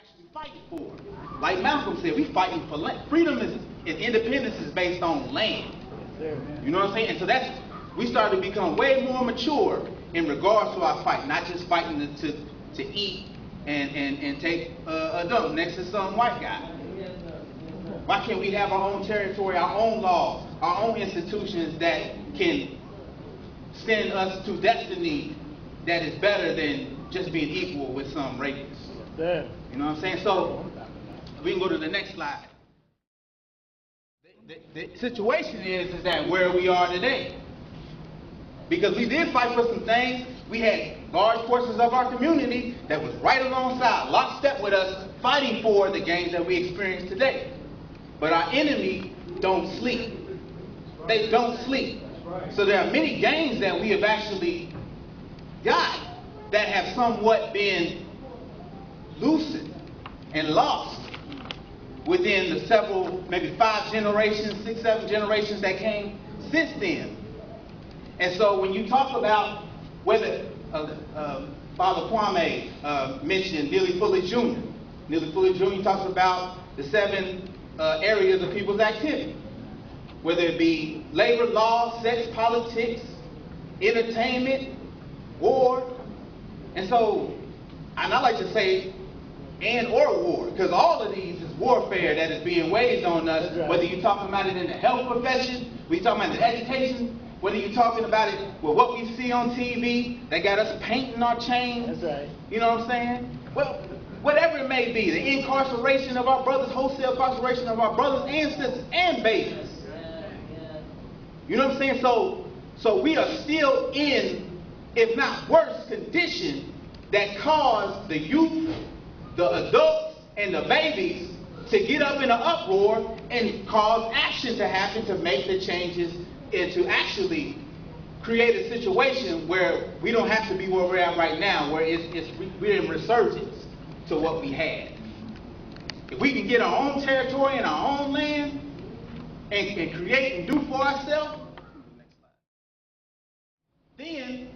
actually fighting for. Like Malcolm said, we fighting for land. Freedom is independence is based on land. You know what I'm saying? And so we started to become way more mature in regards to our fight, not just fighting to eat and take a dump next to some white guy. Why can't we have our own territory, our own laws, our own institutions that can send us to destiny that is better than just being equal with some rapists? You know what I'm saying? So we can go to the next slide. The situation is that where we are today, because we did fight for some things. We had large portions of our community that was right alongside, lockstep with us, fighting for the gains that we experience today. But our enemy don't sleep. They don't sleep. So there are many gains that we have actually got that have somewhat been loosened and lost within the several, maybe 5 generations, 6, 7 generations that came since then. And so when you talk about whether Father Kwame mentioned Neely Fuller Jr. Neely Fuller Jr. talks about the 7 areas of people's activity, whether it be labor, law, sex, politics, entertainment, war. And so, and I like to say, or war, because all of these is warfare that is being waged on us, whether you're talking about it in the health profession, whether you're talking about it in education, whether you're talking about it with what we see on TV, they got us painting our chains. That's right. You know what I'm saying? Well, whatever it may be, the incarceration of our brothers, wholesale incarceration of our brothers and sisters and babies. You know what I'm saying? So we are still in, if not worse, condition that caused the youth, the adults, and the babies to get up in an uproar and cause action to happen to make the changes and to actually create a situation where we don't have to be where we're at right now, where we're in resurgence to what we had. If we can get our own territory and our own land and create and do for ourselves, then,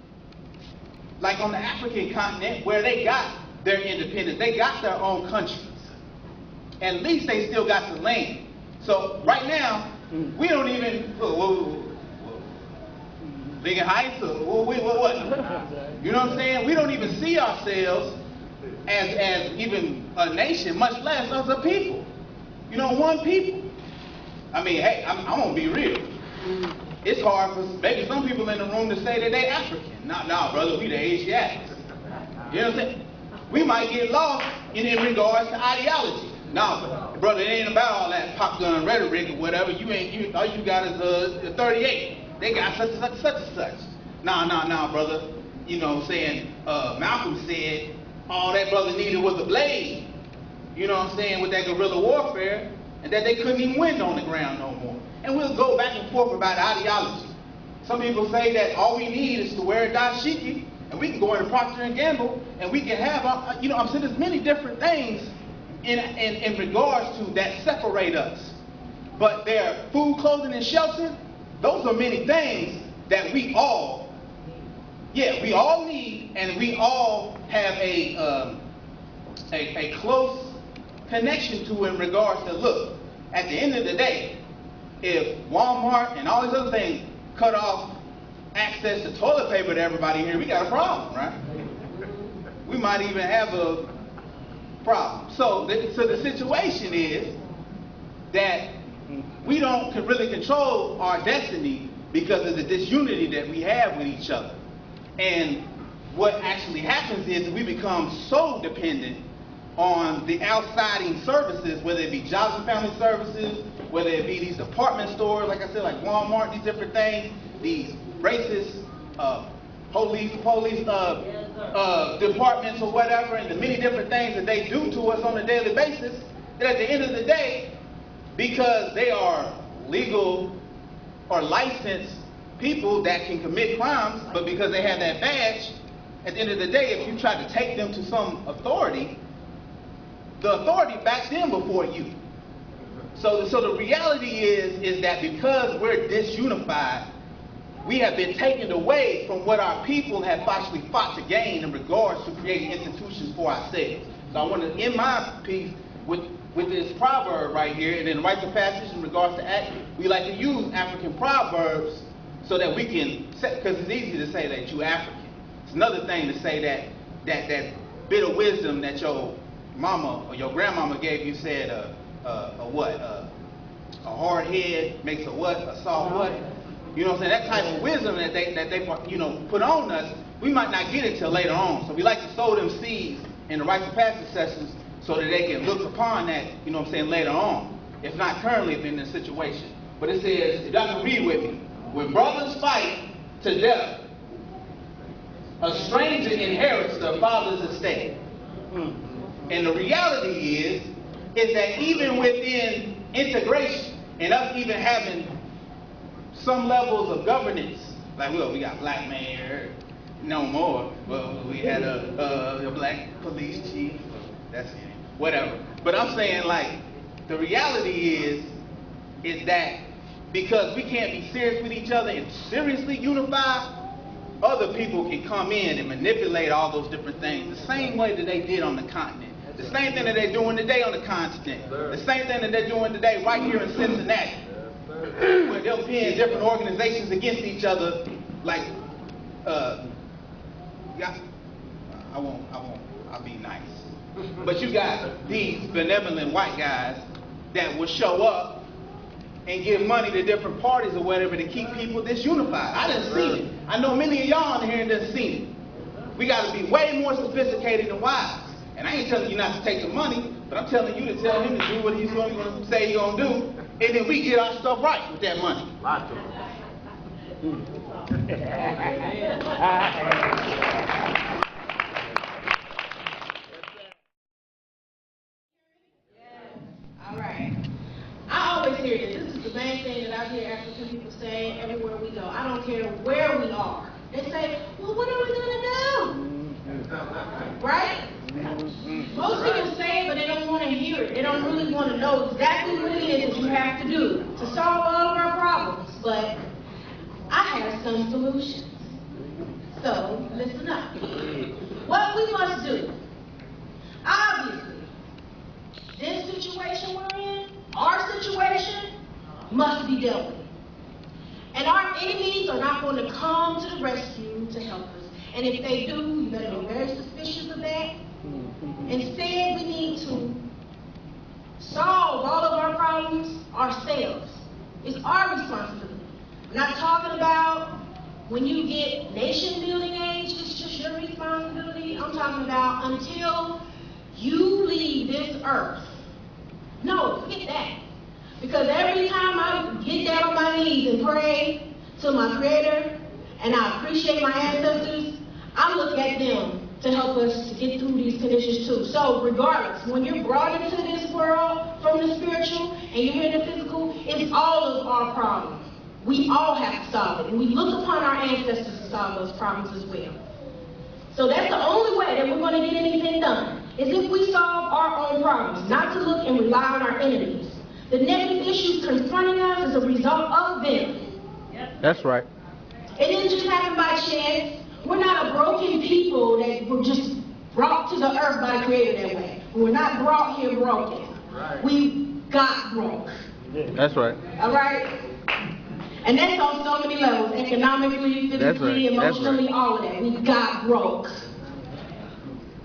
like on the African continent, where they got their independence, they got their own countries. At least they still got the land. So right now, we don't even, bigger heights, or what? You know what I'm saying? We don't even see ourselves as even a nation, much less as a people. You know, one people. I mean, hey, I'm gonna be real. It's hard for maybe some people in the room to say that they're African. Nah, brother, we the Asiatics. You know what I'm saying? We might get lost in regards to ideology. Nah, brother, it ain't about all that pop gun rhetoric or whatever. All you got is a 38. They got such and such. Nah, brother. You know what I'm saying? Malcolm said all that brother needed was a blade. You know what I'm saying? With that guerrilla warfare, and that they couldn't even win on the ground no more. And we'll go back and forth about ideology. Some people say that all we need is to wear a dashiki, and we can go into Procter & Gamble, and we can have, I'm saying there's many different things in regards to that separate us. But their food, clothing, and shelter, those are many things that we all need, and we all have a close connection to in regards to, look, at the end of the day, if Walmart and all these other things cut off access to toilet paper to everybody here, we got a problem, right? We might even have a problem. So the situation is that we don't really control our destiny because of the disunity that we have with each other. And what actually happens is we become so dependent on the outsiding services, whether it be jobs and family services, whether it be these department stores, like I said, like Walmart, these different things, these racist police departments or whatever, and the many different things that they do to us on a daily basis, that at the end of the day, because they are legal or licensed people that can commit crimes, but because they have that badge, at the end of the day, if you try to take them to some authority, the authority backs them before you. So the reality is that because we're disunified, we have been taken away from what our people have actually fought to gain in regards to creating institutions for ourselves. So I want to end my piece with this proverb right here, and then write the passage in regards to Act. We like to use African proverbs so that we can, because it's easy to say that you African. It's another thing to say that bit of wisdom that your mama or your grandmama gave you, said a hard head makes a what? A soft what? You know what I'm saying? That type of wisdom that they put on us, we might not get it till later on. So we like to sow them seeds in the rites of passage sessions so that they can look upon that, you know what I'm saying, later on. If not currently, if in this situation. But it says, if y'all can read with me, when brothers fight to death, a stranger inherits the father's estate. And the reality is that even within integration, and us even having some levels of governance, like, well, we got black mayor, no more. Well, we had a black police chief, that's it, whatever. But I'm saying, like, the reality is that because we can't be serious with each other and seriously unify, other people can come in and manipulate all those different things the same way that they did on the continent. The same thing that they're doing today on the continent. The same thing that they're doing today right here in Cincinnati. Where they'll pin different organizations against each other, like, I'll be nice. But you got these benevolent white guys that will show up and give money to different parties or whatever to keep people disunified. I done seen it. I know many of y'all in here done seen it. We got to be way more sophisticated and wise. And I ain't telling you not to take the money, but I'm telling you to tell him to do what he's going to say he's going to do, and then we get our stuff right with that money. All right. I always hear this. This is the main thing that I hear African people say everywhere we go. I don't care where we are. They say, well, what are we going to do? Right? Most people say it, but they don't want to hear it. They don't really want to know exactly what it is that you have to do to solve all of our problems. But I have some solutions. So, listen up. What we must do, obviously, this situation we're in, our situation, must be dealt with. And our enemies are not going to come to the rescue to help us. And if they do, you better be very suspicious of that. Instead, we need to solve all of our problems ourselves. It's our responsibility. I'm not talking about when you get nation building age, it's just your responsibility. I'm talking about until you leave this earth. No, forget that. Because every time I get down on my knees and pray to my Creator, and I appreciate my ancestors, I look at them to help us to get through these conditions too. So regardless, when you're brought into this world from the spiritual and you're in the physical, it's all of our problems. We all have to solve it. And we look upon our ancestors to solve those problems as well. So that's the only way that we're going to get anything done, is if we solve our own problems, not to look and rely on our enemies. The negative issues confronting us is a result of them. That's right. It didn't just happen by chance. We're not a broken people that were just brought to the earth by the Creator that way. We're not brought here broken. Right. We got broke. That's right. All right? And that's on so many levels, economically, physically, emotionally, all of that. We got broke.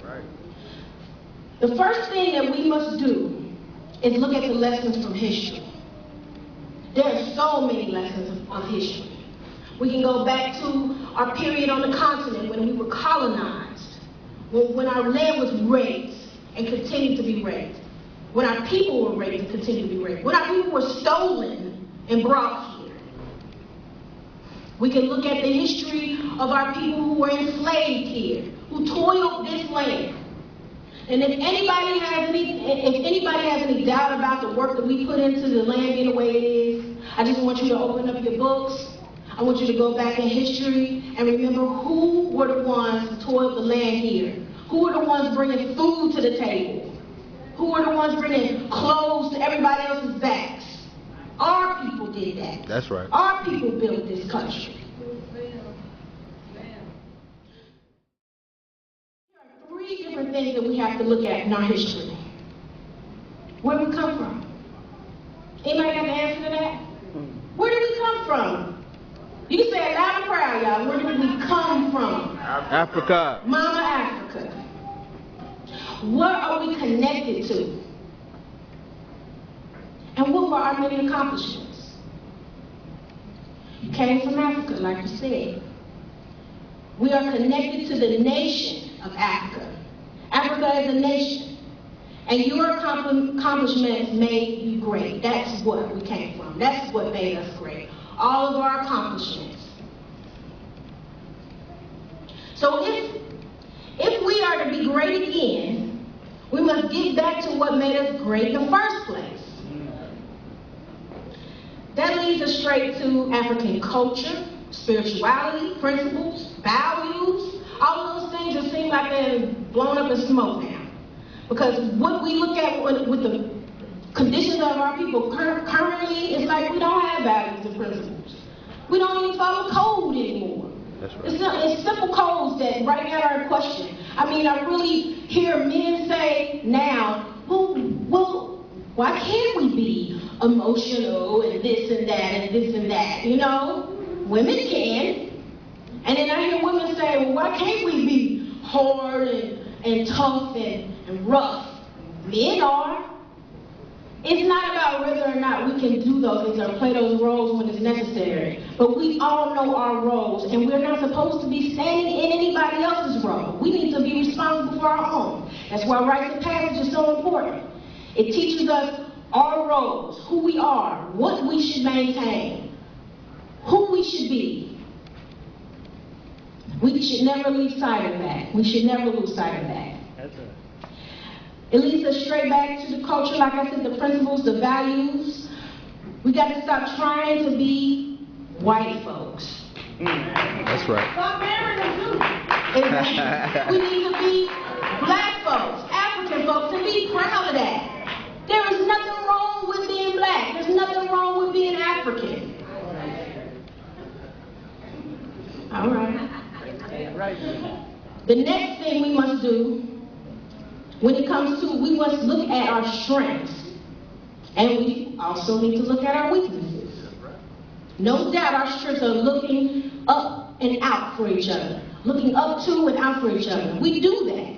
Right. The first thing that we must do is look at the lessons from history. There are so many lessons of history. We can go back to our period on the continent when we were colonized, when our land was raped and continued to be raped, when our people were raped and continued to be raped, when our people were stolen and brought here. We can look at the history of our people who were enslaved here, who toiled this land. And if anybody has any doubt about the work that we put into the land being the way it is, I just want you to open up your books. I want you to go back in history and remember who were the ones who toiled the land here. Who were the ones bringing food to the table? Who were the ones bringing clothes to everybody else's backs? Our people did that. That's right. Our people built this country. There are three different things that we have to look at in our history. Where did we come from? Anybody got the answer to that? Where did we come from? You can say it loud and proud, y'all. Where did we come from? Africa. Mama Africa. What are we connected to? And what were our many accomplishments? You came from Africa, like you said. We are connected to the nation of Africa. Africa is a nation. And your accomplishments made you great. That's what we came from. That's what made us great. All of our accomplishments. So if we are to be great again, we must get back to what made us great in the first place. That leads us straight to African culture, spirituality, principles, values. All of those things that seem like they're blown up in smoke now. Because what we look at with the conditions of our people currently, it's like we don't have values and principles. We don't even follow code anymore. That's right. It's simple codes that right now are in question. I mean, I really hear men say now, well, why can't we be emotional and this and that and this and that? You know, women can. And then I hear women say, well, why can't we be hard and tough and rough? Men are. It's not about whether or not we can do those things or play those roles when it's necessary. But we all know our roles, and we're not supposed to be standing in anybody else's role. We need to be responsible for our own. That's why rites of passage is so important. It teaches us our roles, who we are, what we should maintain, who we should be. We should never lose sight of that. We should never lose sight of that. That's right. It leads us straight back to the culture, like I said, the principles, the values. We got to stop trying to be white folks. That's right. Stop marrying them too. We need to be black folks, African folks, and be proud of that. There is nothing wrong with being black. There's nothing wrong with being African. All right. The next thing we must do, when it comes to, we must look at our strengths. And we also need to look at our weaknesses. No doubt our strengths are looking up and out for each other. Looking up to and out for each other. We do that.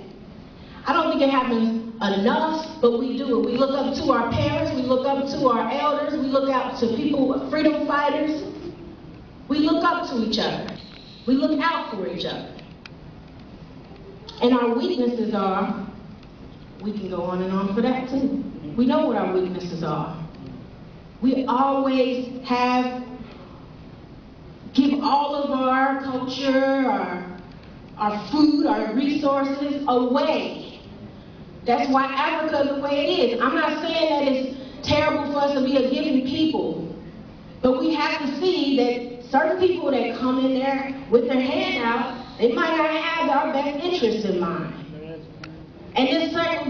I don't think it happens enough, but we do it. We look up to our parents. We look up to our elders. We look up to people, freedom fighters. We look up to each other. We look out for each other. And our weaknesses are, we can go on and on for that too. We know what our weaknesses are. We always give all of our culture, our food, our resources away. That's why Africa is the way it is. I'm not saying that it's terrible for us to be a giving people, but we have to see that certain people that come in there with their hand out, they might not have our best interests in mind. And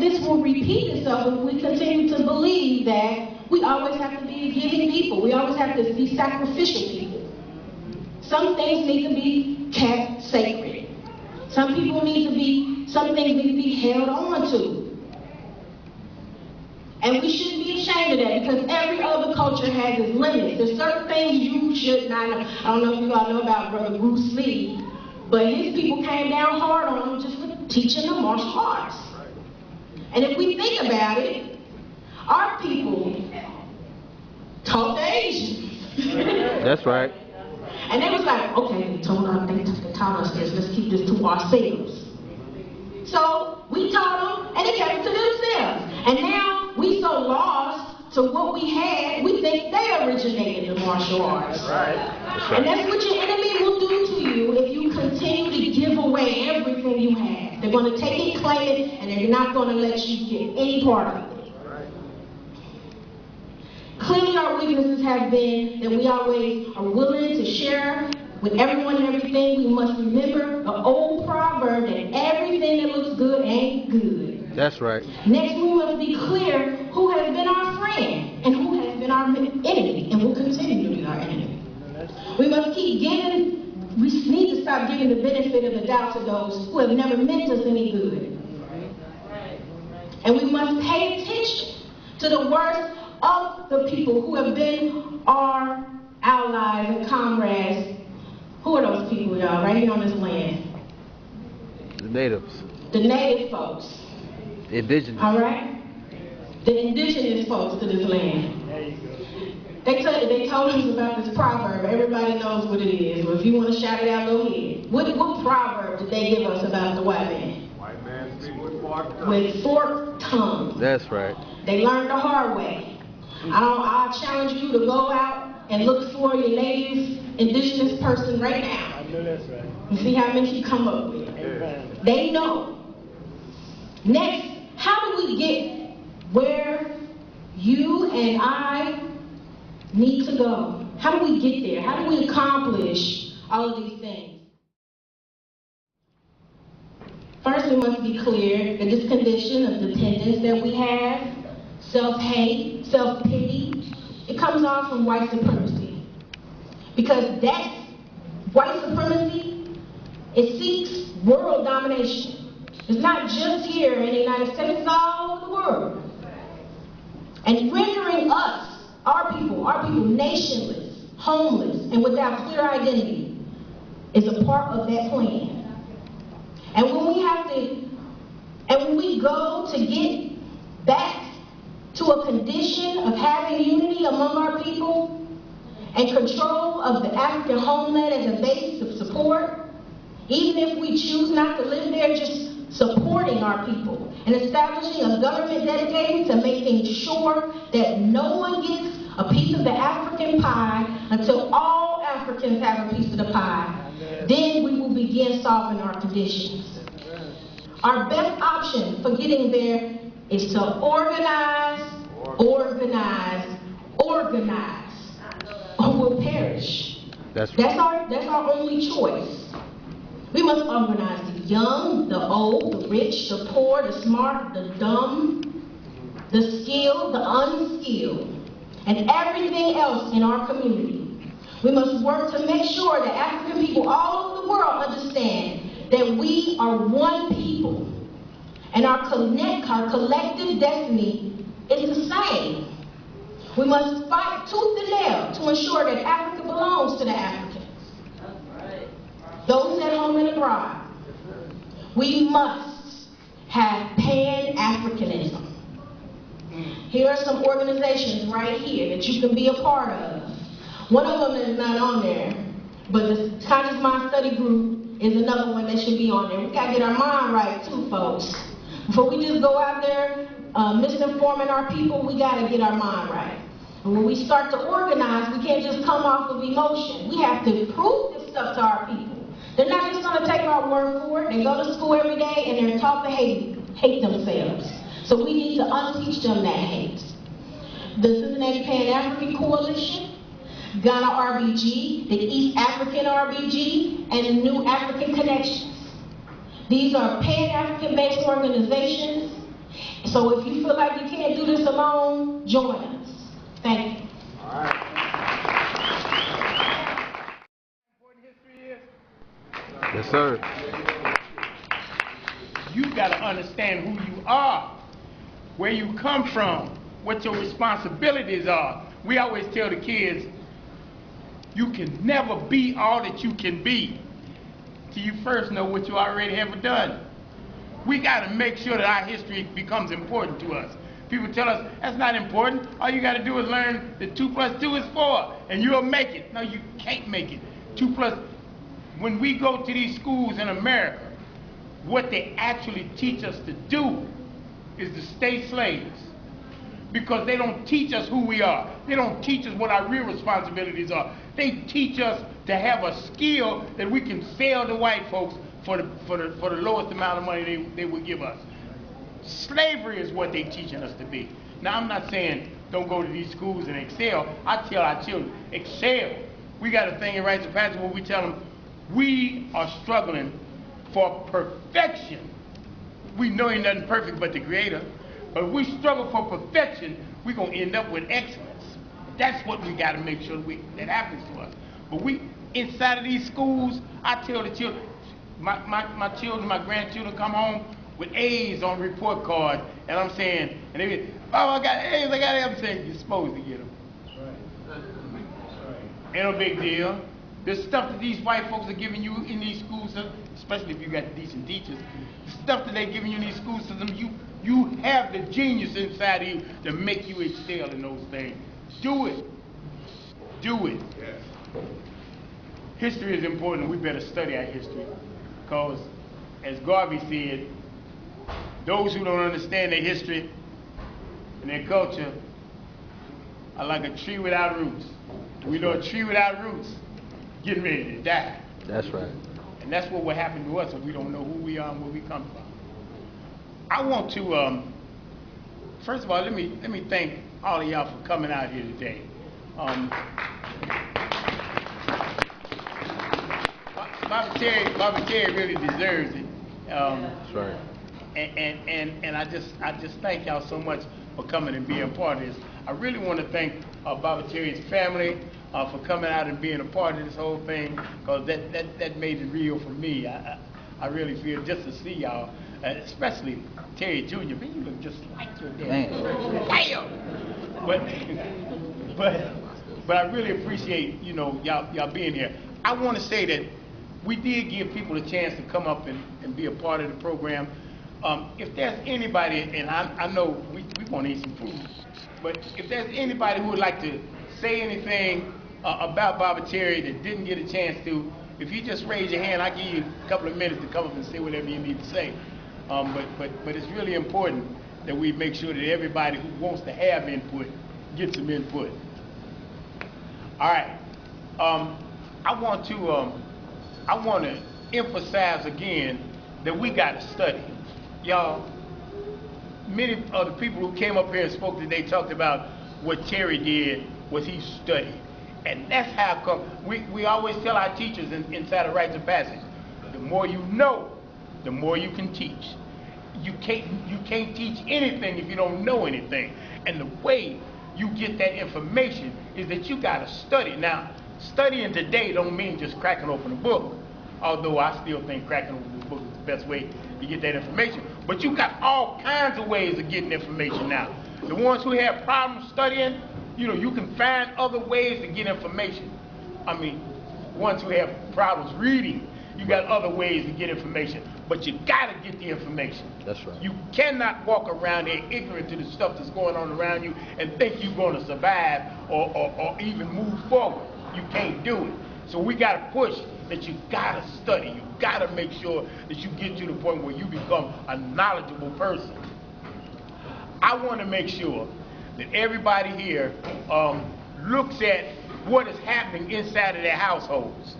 this will repeat itself if we continue to believe that we always have to be giving people. We always have to be sacrificial people. Some things need to be kept sacred. Some things need to be held on to. And we shouldn't be ashamed of that because every other culture has its limits. There's certain things you should not know. I don't know if you all know about Brother Bruce Lee, but his people came down hard on him just for teaching them martial arts. And if we think about it, our people taught the Asians. That's right. And they was like, okay, they taught us this, let's keep this to ourselves. So we taught them, and they kept it to themselves. And now we so lost to what we had, we think they originated the martial arts. Right. And that's what your enemy will do to you if you continue to give away everything you have. They're going to take it, claim it, and they're not going to let you get any part of it. Right. Clearly our weaknesses have been that we always are willing to share with everyone and everything. We must remember the old proverb that everything that looks good ain't good. That's right. Next, we must be clear who has been our friend and who has been our enemy and will continue to be our enemy. We must keep giving. We need to stop giving the benefit of the doubt to those who have never meant us any good. And we must pay attention to the worst of the people who have been our allies and comrades. Who are those people, y'all, right here on this land? The natives. The native folks. The indigenous. All right? The indigenous folks to this land. They told us about this proverb. Everybody knows what it is. Well, if you want to shout it out, go ahead. What proverb did they give us about the white man? White man speak with forked tongue. With forked tongue. That's right. They learned the hard way. I challenge you to go out and look for your native indigenous person right now. I know that's right. And see how many you come up with. Amen. They know. Next, how do we get where you and I need to go? How do we get there? How do we accomplish all of these things? First, we must be clear that this condition of dependence that we have, self-hate, self-pity, it comes on from white supremacy. Because that white supremacy, it seeks world domination. It's not just here in the United States, it's all over the world. And rendering us, our people, nationless, homeless, and without clear identity is a part of that plan. And when we go to get back to a condition of having unity among our people and control of the African homeland as a base of support, even if we choose not to live there, just supporting our people and establishing a government dedicated to making sure that no one gets a piece of the African pie until all Africans have a piece of the pie. Then we will begin solving our conditions. Our best option for getting there is to organize, or we'll perish. That's right. That's our only choice. We must organize the young, the old, the rich, the poor, the smart, the dumb, the skilled, the unskilled, and everything else in our community. We must work to make sure that African people all over the world understand that we are one people, and our collective destiny is the same. We must fight tooth and nail to ensure that Africa belongs to the Africans. Those at home and abroad. We must have Pan-Africanism. Here are some organizations right here that you can be a part of. One of them is not on there, but the Conscious Mind Study Group is another one that should be on there. We gotta get our mind right too, folks. Before we just go out there misinforming our people, we gotta get our mind right. And when we start to organize, we can't just come off of emotion. We have to prove this stuff to our people. They're not just going to take our word for it. They go to school every day and they're taught to hate themselves. So we need to unteach them that hate. The Cincinnati Pan-African Coalition, Ghana RBG, the East African RBG, and the New African Connections. These are Pan-African based organizations. So if you feel like you can't do this alone, join us. Thank you. All right. Yes, sir. You got to understand who you are, where you come from, what your responsibilities are. We always tell the kids, you can never be all that you can be till you first know what you already have done. We got to make sure that our history becomes important to us. People tell us, that's not important. All you got to do is learn that 2 + 2 is 4, and you'll make it. No, you can't make it. 2 + When we go to these schools in America, what they actually teach us to do is to stay slaves. Because they don't teach us who we are. They don't teach us what our real responsibilities are. They teach us to have a skill that we can sell to white folks for the lowest amount of money they would give us. Slavery is what they're teaching us to be. Now, I'm not saying don't go to these schools and excel. I tell our children, excel. We got a thing in Rites of Passage where we tell them, we are struggling for perfection. We know ain't nothing perfect but the Creator. But if we struggle for perfection, we're going to end up with excellence. That's what we got to make sure that happens to us. But we, inside of these schools, I tell the children, my children, my grandchildren come home with A's on report cards, and I'm saying, and they be, oh, I got A's, I got A's. I'm saying, you're supposed to get them. Ain't no big deal. The stuff that these white folks are giving you in these school systems, especially if you got decent teachers, the stuff that they're giving you in these school systems, you have the genius inside of you to make you excel in those things. Do it. Do it. History is important. We better study our history, because, as Garvey said, those who don't understand their history and their culture are like a tree without roots. We know a tree without roots getting ready to die. That's right. And that's what will happen to us if we don't know who we are and where we come from. I want to, first of all, let me thank all of y'all for coming out here today. Bobby Terry really deserves it. That's right. And I just thank y'all so much for coming and being a part of this. I really want to thank Bobby Terry's family for coming out and being a part of this whole thing, because that made it real for me. I really feel just to see y'all, especially Terry Jr. Man, you look just like your dad. Damn! But I really appreciate, you know, y'all being here. I want to say that we did give people a chance to come up and be a part of the program. If there's anybody, and I know we want to eat some food, but if there's anybody who would like to say anything about Bobby Terry that didn't get a chance to, if you just raise your hand, I'll give you a couple of minutes to come up and say whatever you need to say. But it's really important that we make sure that everybody who wants to have input gets some input. All right. I want to emphasize again that we got to study. Y'all, many of the people who came up here and spoke today talked about what Terry did was he studied. And that's how come we always tell our teachers inside of Rites of Passage, the more you know, the more you can teach. You can't teach anything if you don't know anything. And the way you get that information is that you got to study. Now, studying today don't mean just cracking open a book, although I still think cracking open a book is the best way to get that information. But you got all kinds of ways of getting information now. The ones who have problems studying, you know, you can find other ways to get information. I mean, ones who have problems reading, you got other ways to get information. But you got to get the information. That's right. You cannot walk around there ignorant to the stuff that's going on around you and think you're going to survive or even move forward. You can't do it. So we got to push that you got to study. You got to make sure that you get to the point where you become a knowledgeable person. I want to make sure that everybody here looks at what is happening inside of their households.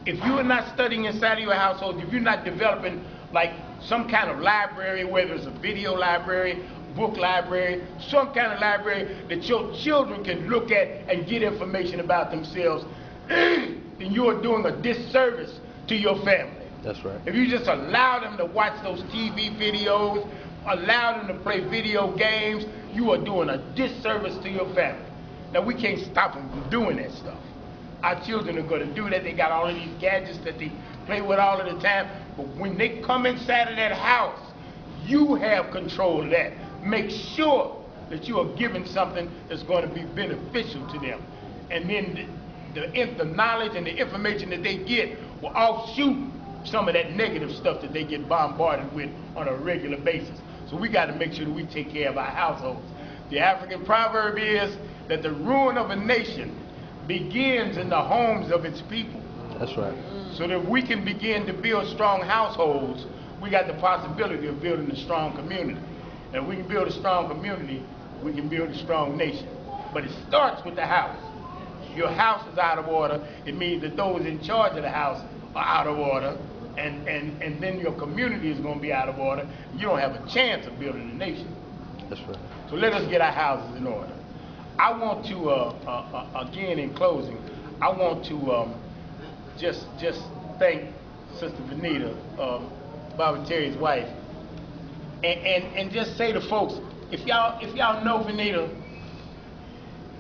If you are not studying inside of your household, if you're not developing like some kind of library, whether it's a video library, book library, some kind of library that your children can look at and get information about themselves, then you are doing a disservice to your family. That's right. If you just allow them to watch those TV videos, allow them to play video games, you are doing a disservice to your family. Now, we can't stop them from doing that stuff. Our children are going to do that. They got all of these gadgets that they play with all of the time. But when they come inside of that house, you have control of that. Make sure that you are giving something that's going to be beneficial to them. And then the knowledge and the information that they get will offshoot some of that negative stuff that they get bombarded with on a regular basis. So we got to make sure that we take care of our households. The African proverb is that the ruin of a nation begins in the homes of its people. That's right. So that we can begin to build strong households, we got the possibility of building a strong community. And if we can build a strong community, we can build a strong nation. But it starts with the house. Your house is out of order, it means that those in charge of the house are out of order, and then your community is going to be out of order. You don't have a chance of building a nation. That's right. So let us get our houses in order. I want to, again in closing, I want to just thank Sister Vanita, Bobby Terry's wife, and just say to folks, if y'all know Vanita,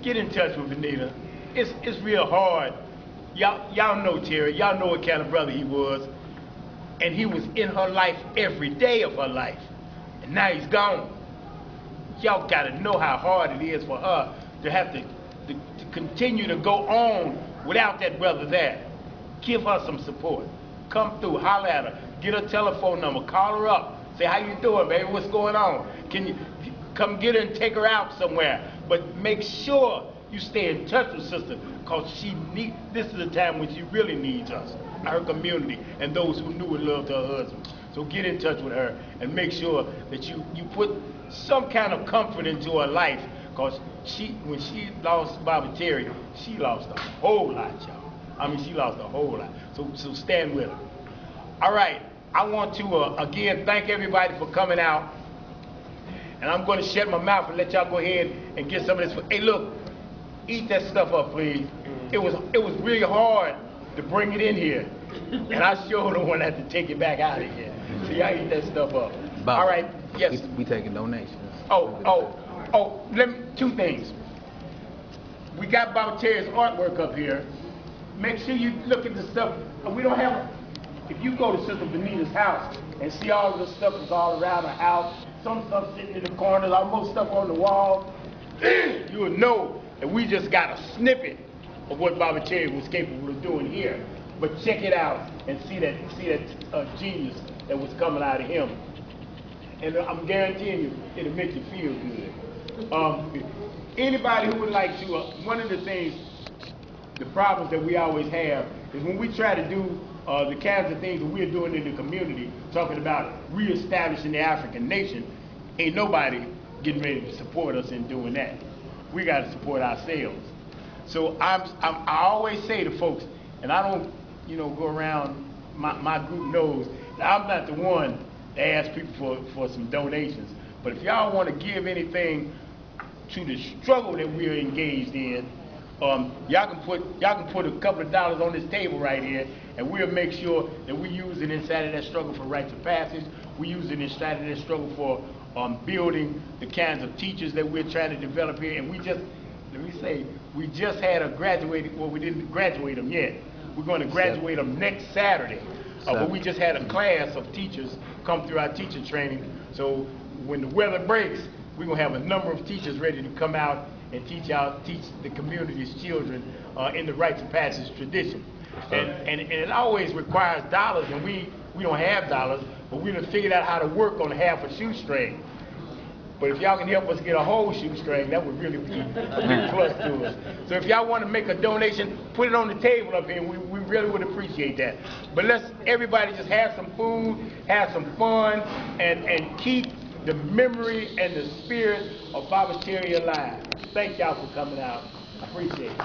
get in touch with Vanita. It's real hard. Y'all know Terry. Y'all know what kind of brother he was. And he was in her life every day of her life. And now he's gone. Y'all gotta know how hard it is for her to have to continue to go on without that brother there. Give her some support. Come through, holler at her, get her telephone number, call her up, say, how you doing, baby, what's going on? Can you come get her and take her out somewhere? But make sure you stay in touch with sister, because this is the time when she really needs us, her community, and those who knew and loved her husband. So get in touch with her and make sure that you put some kind of comfort into her life, because when she lost Pt3, she lost a whole lot, y'all. I mean, she lost a whole lot. So stand with her. All right, I want to again thank everybody for coming out, and I'm going to shut my mouth and let y'all go ahead and get some of this. Hey, look, eat that stuff up, please. It was really hard to bring it in here, and I sure don't want to have to take it back out of here. So y'all eat that stuff up. Bob, all right, yes. We taking donations. Two things. We got Pt3's artwork up here. Make sure you look at the stuff. We don't have. If you go to Sister Benita's house and see all of the stuff that's all around the house, some stuff sitting in the corners, almost stuff on the wall, you will know that we just got a snippet of what Pt3 was capable of doing here. But check it out and see that genius that was coming out of him. And I'm guaranteeing you, it'll make you feel good. Anybody who would like to, one of the things, the problems that we always have is when we try to do the kinds of things that we're doing in the community, talking about reestablishing the African nation, ain't nobody getting ready to support us in doing that. We got to support ourselves. So I always say to folks, and I don't, go around, my group knows that I'm not the one to ask people for some donations. But if y'all want to give anything to the struggle that we're engaged in, y'all can put a couple of dollars on this table right here, and we'll make sure that we use it inside of that struggle for rites of passage. We use it inside of that struggle for building the kinds of teachers that we're trying to develop here. And we just had a graduated, well, we didn't graduate them yet. We're going to graduate them next Saturday. But we just had a class of teachers come through our teacher training. So when the weather breaks, we're going to have a number of teachers ready to come out and teach the community's children in the rites of passage tradition. And it always requires dollars, and we don't have dollars, but we done figured out how to work on half a shoestring. But if y'all can help us get a whole shoestring, that would really be a big plus to us. So if y'all want to make a donation, put it on the table up here. We really would appreciate that. But let's everybody just have some food, have some fun, and keep the memory and the spirit of Pt3 alive. Thank y'all for coming out. I appreciate it.